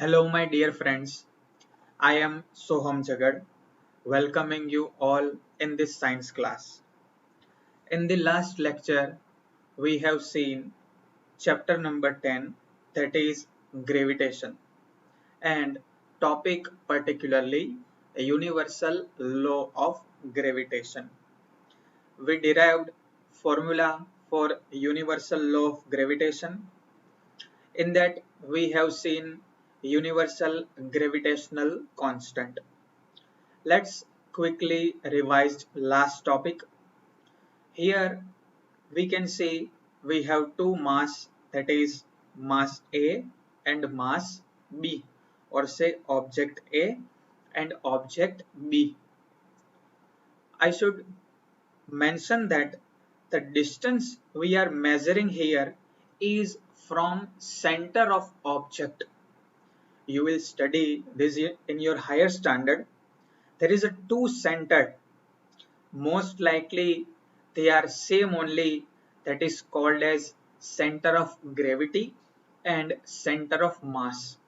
Hello, my dear friends. I am Soham Jagad, welcoming you all in this science class. In the last lecture, we have seen chapter number 10, that is gravitation, and topic particularly a universal law of gravitation. We derived formula for universal law of gravitation. In that, we have seen universal gravitational constant. Let's quickly revise last topic. Here we can see we have two mass, that is mass A and mass B, or say object A and object B. I should mention that the distance we are measuring here is from center of object. You will study this in your higher standard. There is a two centered, most likely they are same only, that is called as center of gravity and center of mass.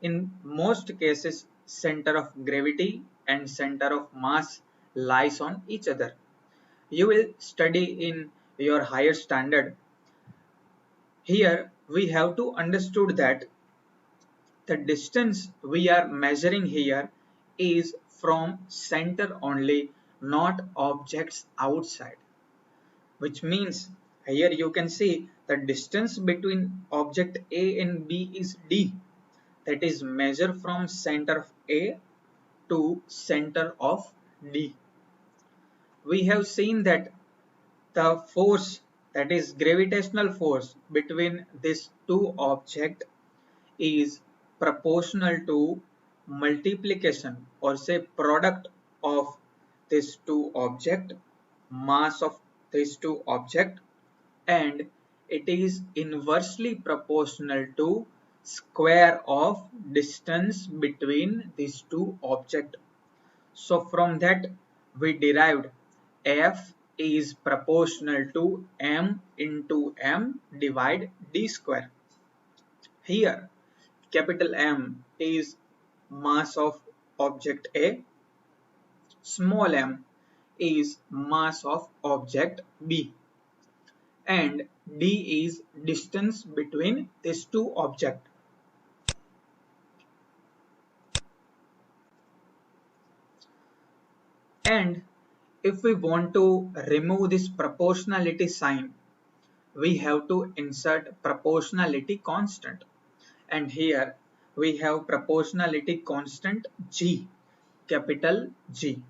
In most cases, center of gravity and center of mass lies on each other. You will study in your higher standard. Here we have to understood that the distance we are measuring here is from center only, not objects outside, which means here you can see the distance between object A and B is D, that is measured from center of A to center of D. We have seen that the force, that is gravitational force between these two objects is proportional to multiplication, or say product of these two object, mass of these two object, and it is inversely proportional to square of distance between these two object. So from that we derived F is proportional to m into m divide d square. Here capital M is mass of object A, small m is mass of object B, and d is distance between these two objects. And if we want to remove this proportionality sign, we have to insert proportionality constant. And here we have proportionality constant G, capital G.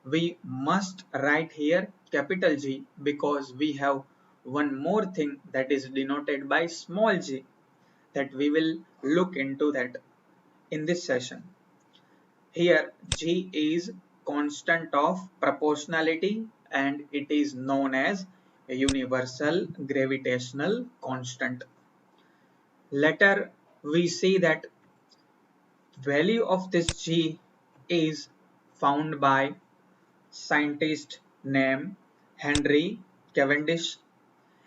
We must write here capital G because we have one more thing that is denoted by small g, that we will look into that in this session. Here G is constant of proportionality and it is known as a universal gravitational constant. Later we see that value of this G is found by scientist named Henry Cavendish,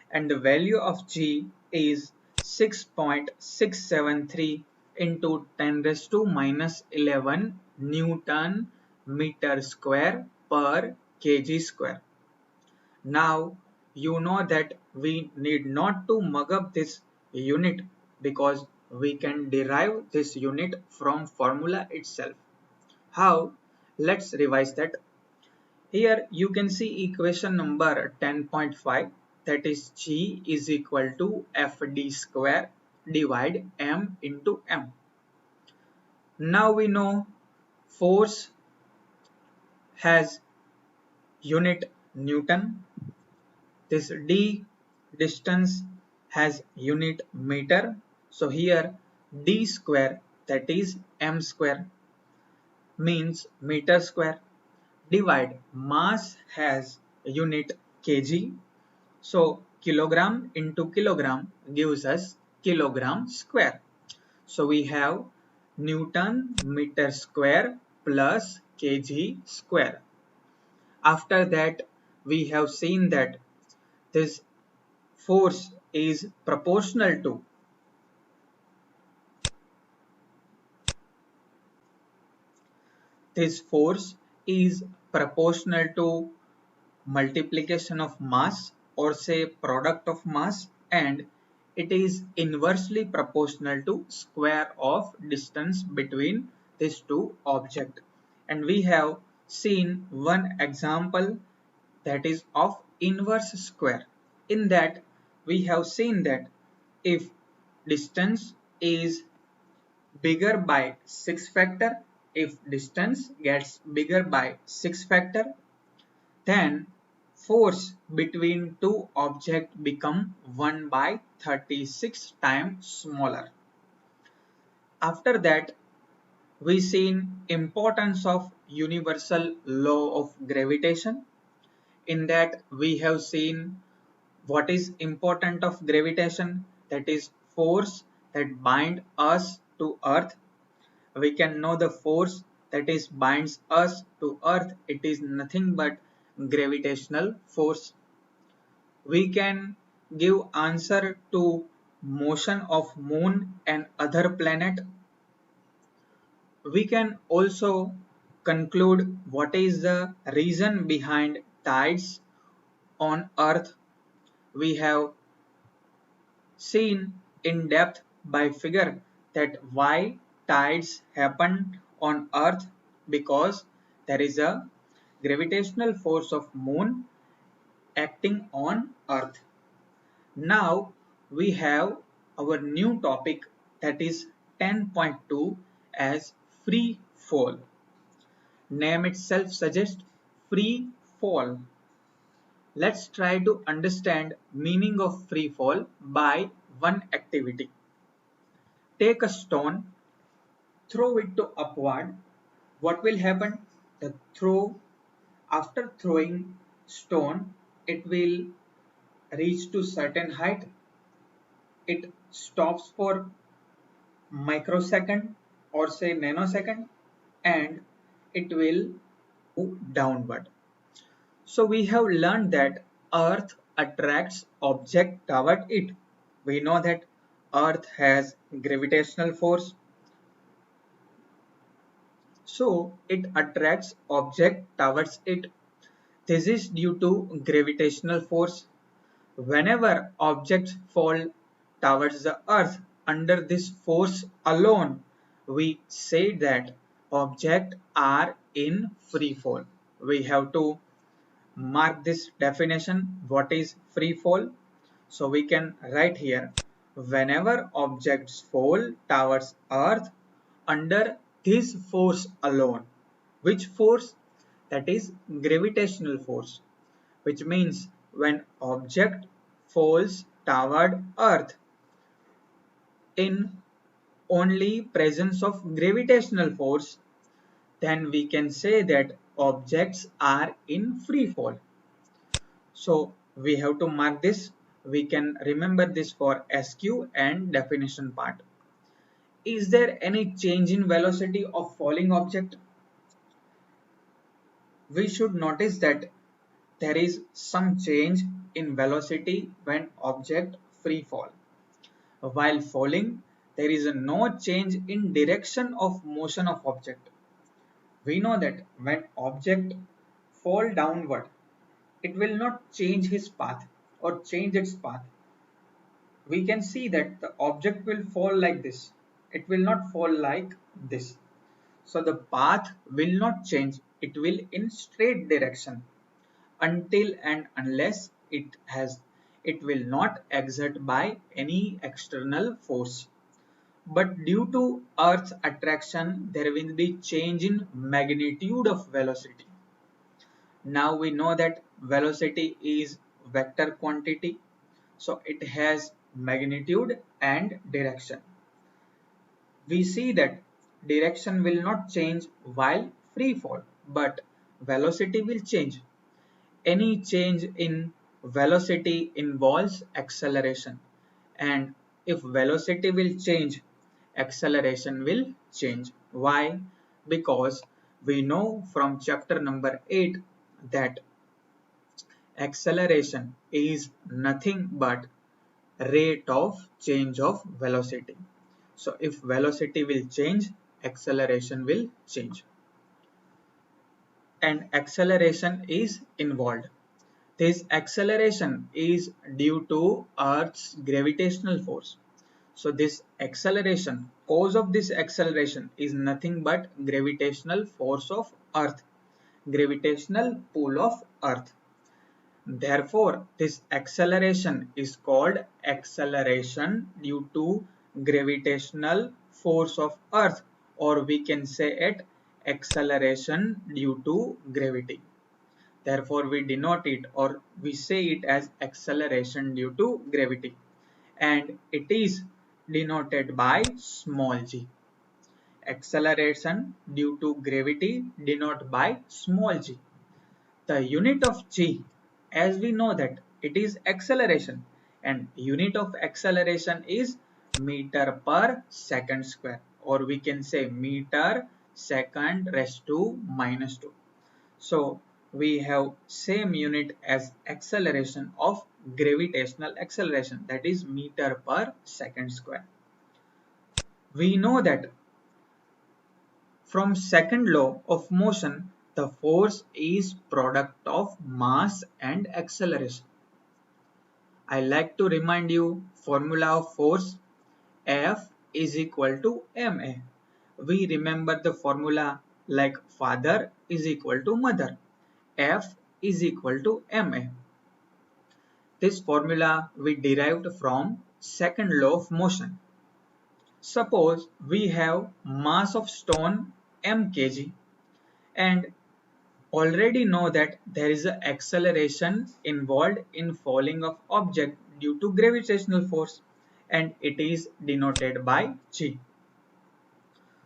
and the value of G is 6.673 into 10 raised to minus 11 Newton meter square per kg square. Now you know that we need not to mug up this unit because we can derive this unit from formula itself. How? Let's revise that. Here you can see equation number 10.5, that is G is equal to Fd square divide m into m. Now we know force has unit Newton, this d distance has unit meter, so here d square, that is m square, means meter square, divide mass has unit kg, so kilogram into kilogram gives us kilogram square. So we have Newton meter square plus kg square. After that we have seen that this force is proportional to this force is proportional to multiplication of mass, or say product of mass, and it is inversely proportional to square of distance between these two objects. And we have seen one example, that is of inverse square. In that we have seen that if distance is bigger by 6 factor, if distance gets bigger by 6 factor, then force between two objects become 1 by 36 times smaller. After that, we seen importance of universal law of gravitation. In that we have seen what is important of gravitation, that is force that bind us to earth. We can know the force that is binds us to earth, it is nothing but gravitational force. We can give answer to motion of moon and other planet. We can also conclude what is the reason behind tides on earth. We have seen in depth by figure that why tides happen on earth, because there is a gravitational force of moon acting on earth. Now we have our new topic, that is 10.2 as free fall. Name itself suggests free fall. Let's try to understand meaning of free fall by one activity. Take a stone, throw it to upward. What will happen? The throw, after throwing stone, it will reach to certain height. It stops for microsecond or say nanosecond, and it will move downward. So we have learned that earth attracts object toward it. We know that earth has gravitational force, so it attracts object towards it. This is due to gravitational force. Whenever objects fall towards the earth under this force alone, we say that objects are in free fall. We have to mark this definition. What is free fall? So we can write here, whenever objects fall towards earth under this force alone. Which force? That is gravitational force, which means when object falls toward earth in only presence of gravitational force, then we can say that objects are in free fall. So we have to mark this. We can remember this for SQ and definition part. Is there any change in velocity of falling object? We should notice that there is some change in velocity when object free fall. While falling, there is no change in direction of motion of object. We know that when object fall downward, it will not change his path or change its path. We can see that the object will fall like this. It will not fall like this. So the path will not change. It will in straight direction until and unless it will not exert by any external force. But due to Earth's attraction, there will be change in magnitude of velocity. Now we know that velocity is vector quantity, so it has magnitude and direction. We see that direction will not change while free fall, but velocity will change. Any change in velocity involves acceleration, and if velocity will change, acceleration will change. Why? Because we know from chapter number 8 that acceleration is nothing but rate of change of velocity. So if velocity will change, acceleration will change. and acceleration is involved. This acceleration is due to Earth's gravitational force. So this acceleration, cause of this acceleration is nothing but gravitational force of Earth, gravitational pull of Earth. Therefore, this acceleration is called acceleration due to gravitational force of Earth, or we can say it acceleration due to gravity. Therefore, we denote it or we say it as acceleration due to gravity, and it is denoted by small g. Acceleration due to gravity denoted by small g. The unit of g, as we know that it is acceleration, and unit of acceleration is meter per second square, or we can say meter second raised to minus 2. So we have same unit as acceleration of gravitational acceleration, that is meter per second square. We know that from second law of motion, the force is product of mass and acceleration. I like to remind you formula of force. F is equal to ma. We remember the formula like father is equal to mother. F is equal to ma. This formula we derived from second law of motion. Suppose we have mass of stone m kg and already know that there is an acceleration involved in falling of object due to gravitational force, and it is denoted by g.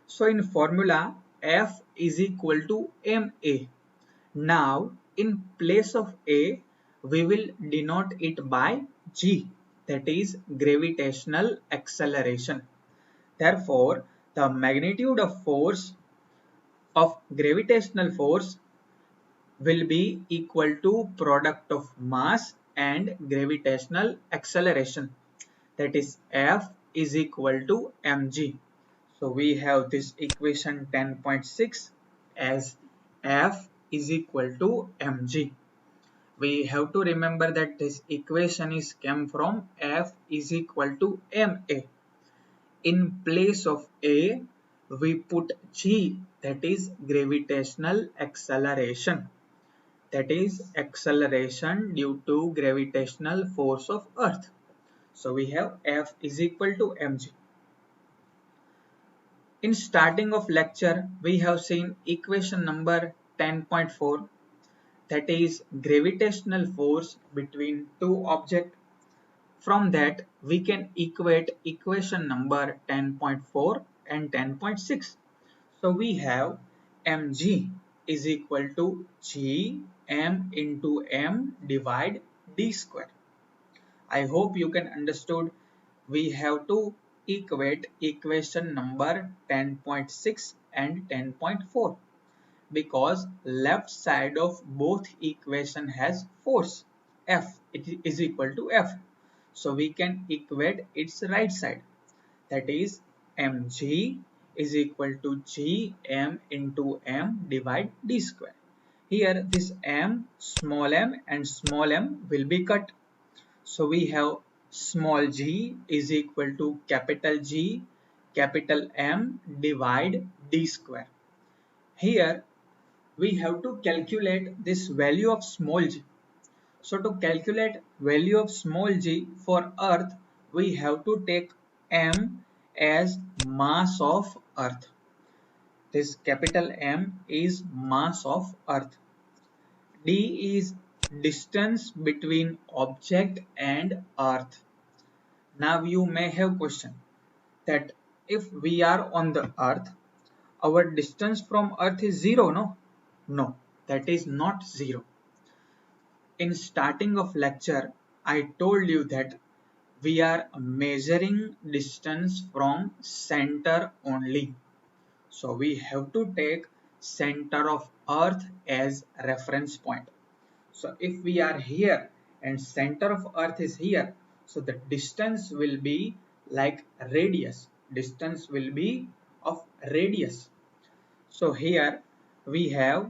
So in formula F is equal to ma. Now in place of a we will denote it by g, that is gravitational acceleration. Therefore the magnitude of force of gravitational force will be equal to product of mass and gravitational acceleration, that is F is equal to mg. So we have this equation 10.6 as F is equal to mg. We have to remember that this equation is came from F is equal to ma. In place of a we put g, that is gravitational acceleration, that is acceleration due to gravitational force of Earth. So we have F is equal to mg. In starting of lecture, we have seen equation number 10.4, that is gravitational force between two objects. From that, we can equate equation number 10.4 and 10.6. So we have mg is equal to g m into m divide d square. I hope you can understood. We have to equate equation number 10.6 and 10.4 because left side of both equation has force F, it is equal to F. So we can equate its right side, that is mg is equal to g m into m divide d square. Here this m and small m will be cut. So we have small g is equal to capital G capital M divide d square. Here we have to calculate this value of small g. So to calculate value of small g for Earth, we have to take m as mass of Earth. This capital M is mass of Earth. D is distance between object and Earth. Now you may have question that if we are on the Earth, our distance from Earth is 0, no? No, that is not 0. In starting of lecture, I told you that we are measuring distance from center only. So we have to take center of Earth as reference point. So if we are here and center of Earth is here, so the distance will be like radius. Distance will be of radius. So here we have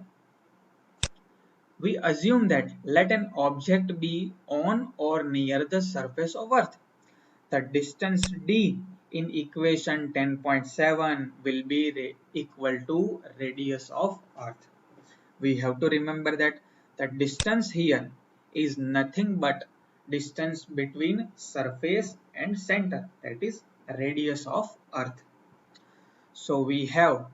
We assume that let an object be on or near the surface of Earth. The distance d in equation 10.7 will be equal to radius of Earth. We have to remember that the distance here is nothing but distance between surface and center, that is radius of Earth. So we have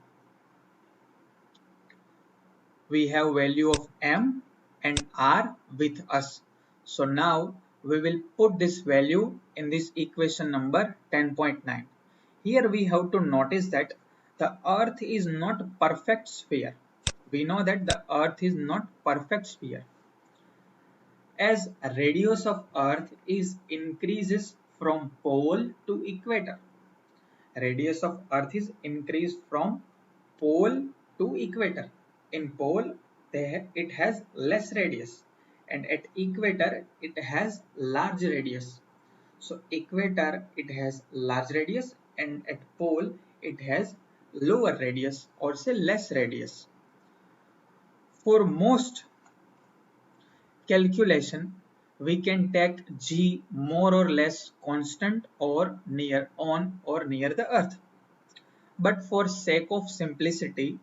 value of m and r with us. So now we will put this value in this equation number 10.9. Here we have to notice that the earth is not perfect sphere. We know that the earth is not perfect sphere, as radius of earth is increases from pole to equator. Radius of earth is increased from pole to equator. In pole it has less radius, and at equator it has large radius. So equator it has large radius, and at pole it has lower radius, or say less radius. For most calculation, we can take g more or less constant or near on or near the earth. But for sake of simplicity,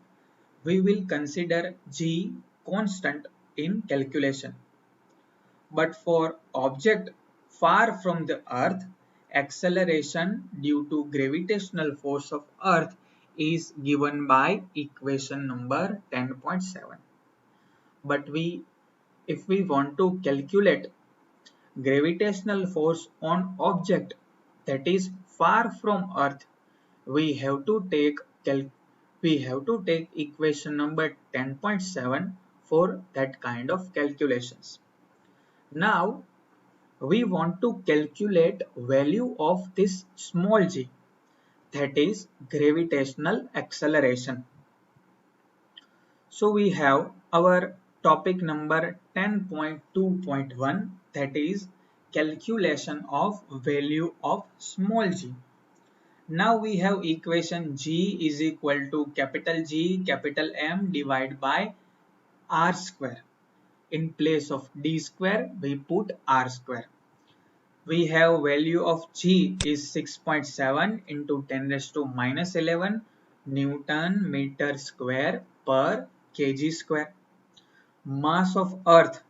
we will consider g constant in calculation. But for object far from the earth, acceleration due to gravitational force of earth is given by equation number 10.7. But if we want to calculate gravitational force on object that is far from earth, we have to take equation number 10.7 for that kind of calculations. Now we want to calculate value of this small g, that is gravitational acceleration. So we have our topic number 10.2.1, that is calculation of value of small g. Now we have equation g is equal to capital G capital M divided by r square. In place of d square we put r square. We have value of g is 6.7 into 10 raised to minus 11 Newton meter square per kg square. Mass of earth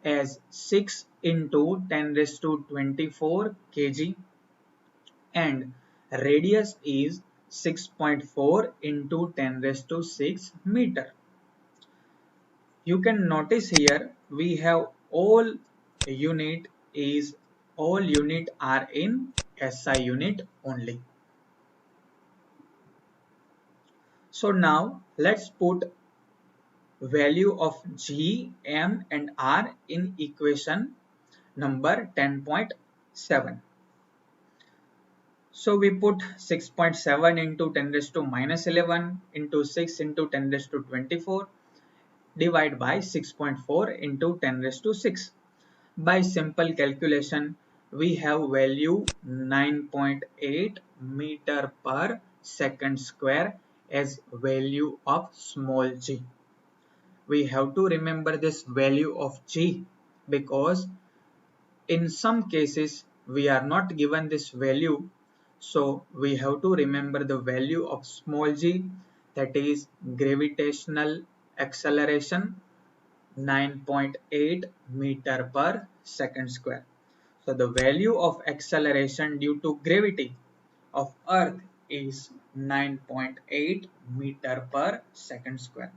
as 6 into 10 raised to 24 kg, and radius is 6.4 into 10 raised to 6 meter. You can notice here we have all unit are in SI unit only. So now let's put value of G, M and R in equation number 10.7. So we put 6.7 into 10 raised to minus 11 into 6 into 10 raised to 24 divided by 6.4 into 10 raised to 6. By simple calculation, we have value 9.8 meter per second square as value of small g. We have to remember this value of g because in some cases we are not given this value, so we have to remember the value of small g, that is gravitational acceleration 9.8 meter per second square. So the value of acceleration due to gravity of earth is 9.8 meter per second square.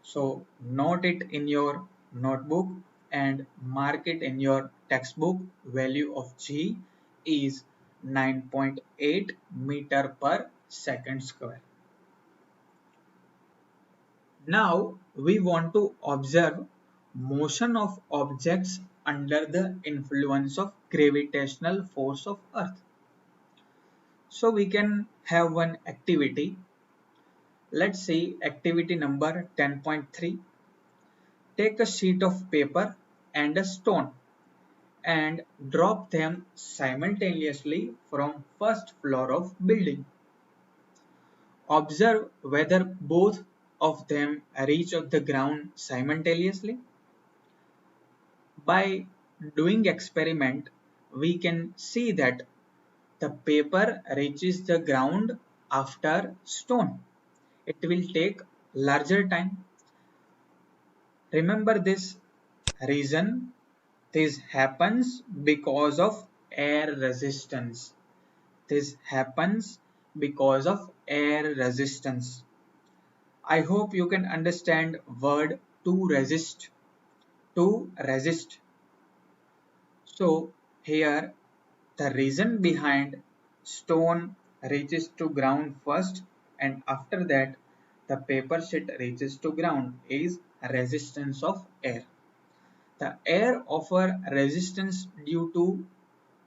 So note it in your notebook and mark it in your textbook. Value of g is 9.8 meter per second square. Now we want to observe motion of objects under the influence of gravitational force of earth. So we can have one activity. Let's see activity number 10.3. Take a sheet of paper and a stone and drop them simultaneously from first floor of building. Observe whether both of them reach of the ground simultaneously? By doing experiment, we can see that the paper reaches the ground after stone. It will take larger time. Remember this reason. This happens because of air resistance. This happens because of air resistance. I hope you can understand word to resist. To resist. So here the reason behind stone reaches to ground first and after that the paper sheet reaches to ground is resistance of air. The air offer resistance due to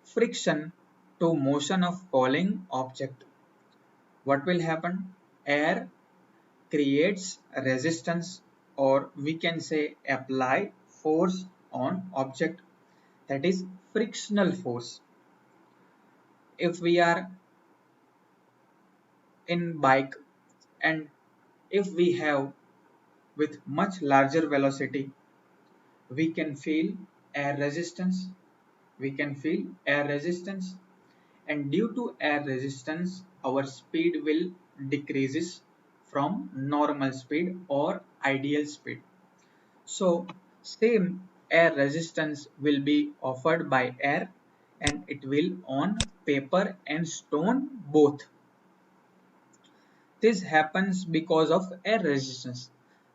friction to motion of falling object. What will happen? Air creates resistance, or we can say apply force on object, that is frictional force. If we are in bike and if we have with much larger velocity, we can feel air resistance. We can feel air resistance, and due to air resistance our speed will decreases from normal speed or ideal speed. So same air resistance will be offered by air, and it will on paper and stone both. This happens because of air resistance.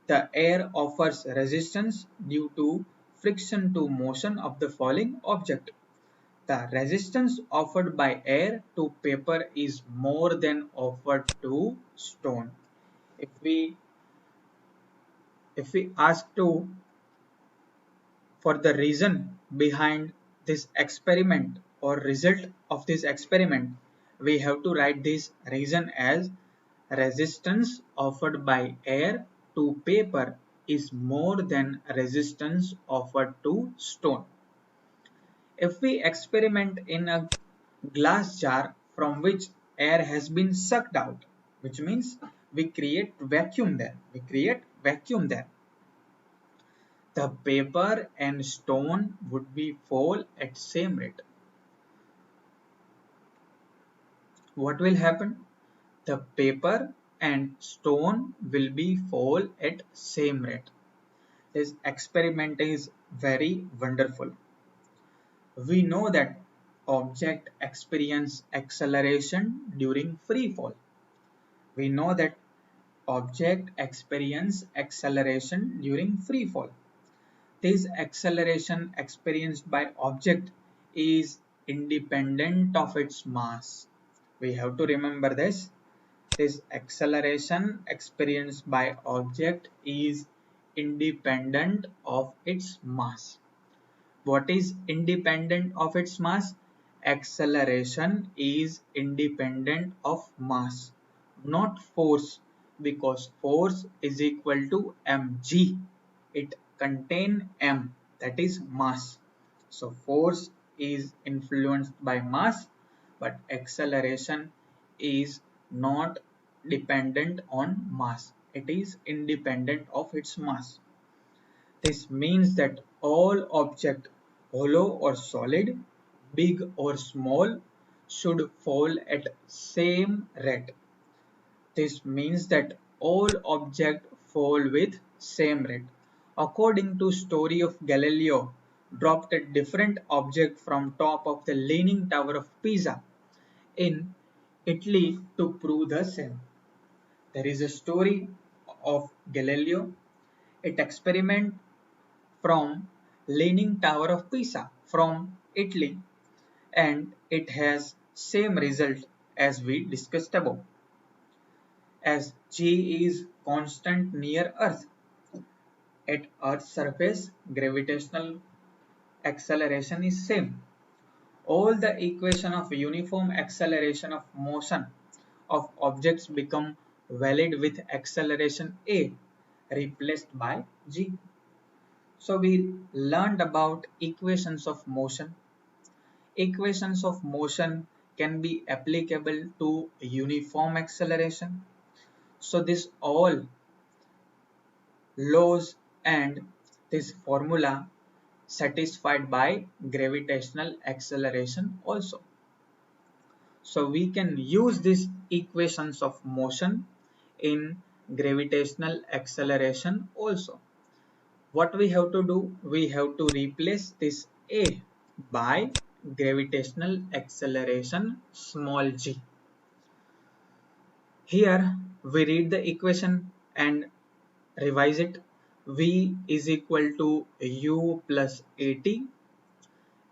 The air offers resistance due to friction to motion of the falling object. The resistance offered by air to paper is more than offered to stone. If we ask to for the reason behind this experiment or result of this experiment, we have to write this reason as resistance offered by air to paper is more than resistance offered to stone. If we experiment in a glass jar from which air has been sucked out, which means we create vacuum there. The paper and stone would be fall at same rate. What will happen? The paper and stone will be fall at same rate. This experiment is very wonderful. We know that object experience acceleration during free fall. We know that object experience acceleration during free fall. This acceleration experienced by object is independent of its mass. We have to remember this. This acceleration experienced by object is independent of its mass. What is independent of its mass? Acceleration is independent of mass, not force, because force is equal to mg. It contains m, that is mass. So force is influenced by mass, but acceleration is not dependent on mass. It is independent of its mass. This means that all objects, hollow or solid, big or small, should fall at same rate. This means that all objects fall with same rate. According to story of Galileo, dropped a different object from top of the Leaning Tower of Pisa in Italy to prove the same. There is a story of Galileo. It experiment from Leaning Tower of Pisa from Italy, and it has same result as we discussed above. As G is constant near Earth, at Earth's surface gravitational acceleration is same. All the equation of uniform acceleration of motion of objects become valid with acceleration A replaced by G. So we learned about equations of motion. Equations of motion can be applicable to uniform acceleration. So this all laws and this formula satisfied by gravitational acceleration also. So we can use these equations of motion in gravitational acceleration also. What we have to do? We have to replace this A by gravitational acceleration small g. Here we read the equation and revise it. V is equal to u plus at,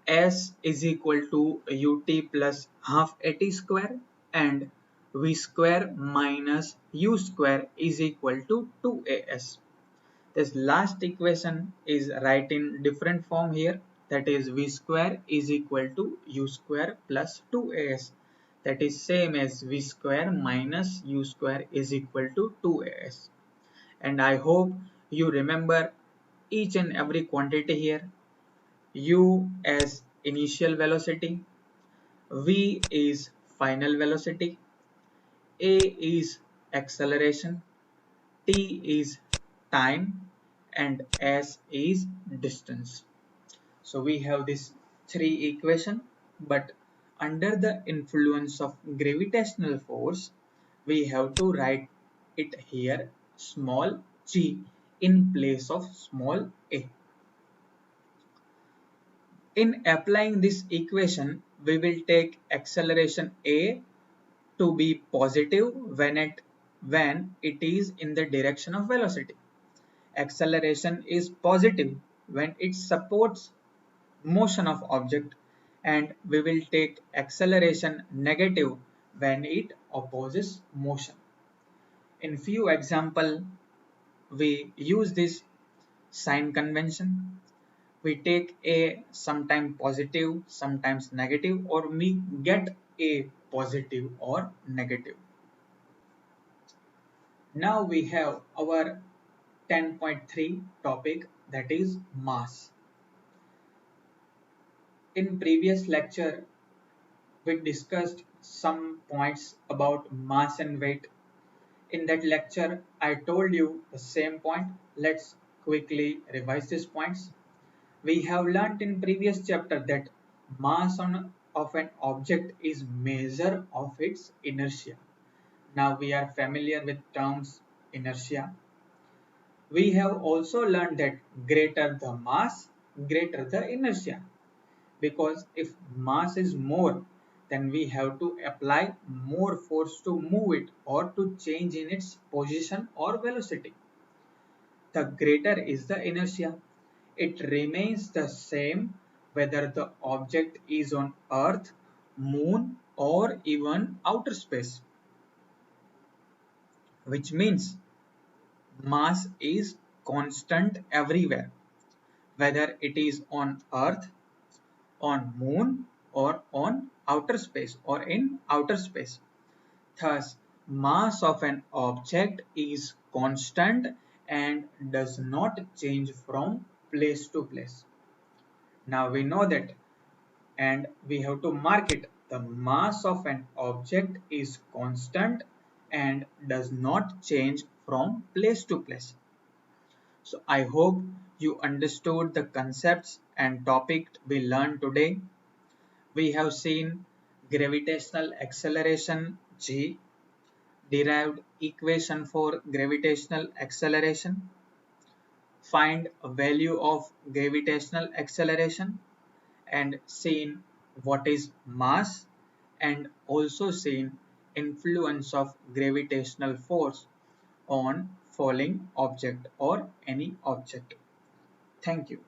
s is equal to ut plus half at square, and v square minus u square is equal to 2as. This last equation is right in different form here, that is v square is equal to u square plus 2as, that is same as v square minus u square is equal to 2as. And I hope you remember each and every quantity here. U as initial velocity, v is final velocity, a is acceleration, t is time, and s is distance. So we have these three equation, but under the influence of gravitational force, we have to write it here small g in place of small a. In applying this equation, we will take acceleration a to be positive when it is in the direction of velocity. Acceleration is positive when it supports motion of object, and we will take acceleration negative when it opposes motion. In few example, we use this sign convention. We take a sometimes positive, sometimes negative, or we get a positive or negative. Now we have our 10.3 topic, that is mass. In previous lecture, we discussed some points about mass and weight. In that lecture, I told you the same point. Let's quickly revise these points. We have learnt in previous chapter that mass of an object is measure of its inertia. Now we are familiar with terms inertia. We have also learned that greater the mass, greater the inertia. Because if mass is more, then we have to apply more force to move it or to change in its position or velocity. The greater is the inertia. It remains the same whether the object is on Earth, Moon, or even outer space. Which means mass is constant everywhere, whether it is on Earth, on Moon, or on outer space or in outer space. Thus, mass of an object is constant and does not change from place to place. Now we know that, and we have to mark it. The mass of an object is constant and does not change from place to place. So I hope you understood the concepts and topic we learned today. We have seen gravitational acceleration g, derived equation for gravitational acceleration, find a value of gravitational acceleration, and seen what is mass, and also seen influence of gravitational force on falling object or any object. Thank you.